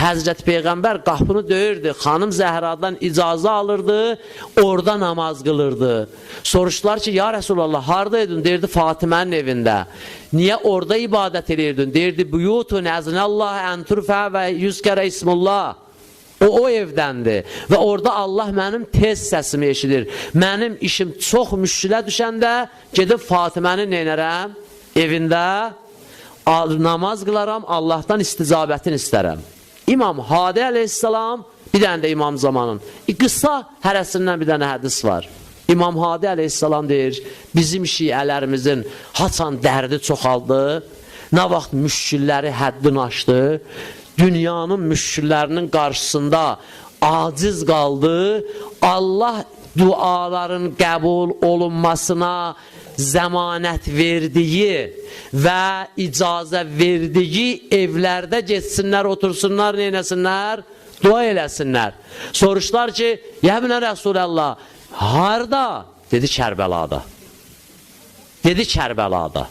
Həzrət Peyğəmbər qapını döyürdü, xanım Zəhradan icazə alırdı, orada namaz qılırdı. Soruşdular ki, ya Rəsulallah, haradaydın? Deyirdi, Fatimənin evində. Niyə orada ibadət edirdin? Deyirdi, buyutun əzinəllah ənturfə və yüzkərə ismullah. O evdəndir və orada Allah mənim tez səsimi eşidir. Mənim işim çox müşkilə düşəndə gedib Fatimənin neynərəm? Evində namaz qılaram, Allahdan isticabətini istərəm. İmam Hadi əleyhissalam, bir dənə də İmam Zamanın qısa hərəsindən bir dənə hədis var. İmam Hadi əleyhissalam deyir, bizim şiələrimizin haçan dərdi çoxaldı, nə vaxt müşkilləri həddini aşdı, dünyanın müşkillərinin qarşısında aciz qaldı, Allah duaların qəbul olunmasına zəmanət verdiyi və icazə verdiyi evlərdə geçsinlər, otursunlar, neynəsinlər? Dua eləsinlər. Soruşlar ki, Yəbnə Rəsuləllah, harada? Dedi, Kərbəlada. Dedi, Kərbəlada.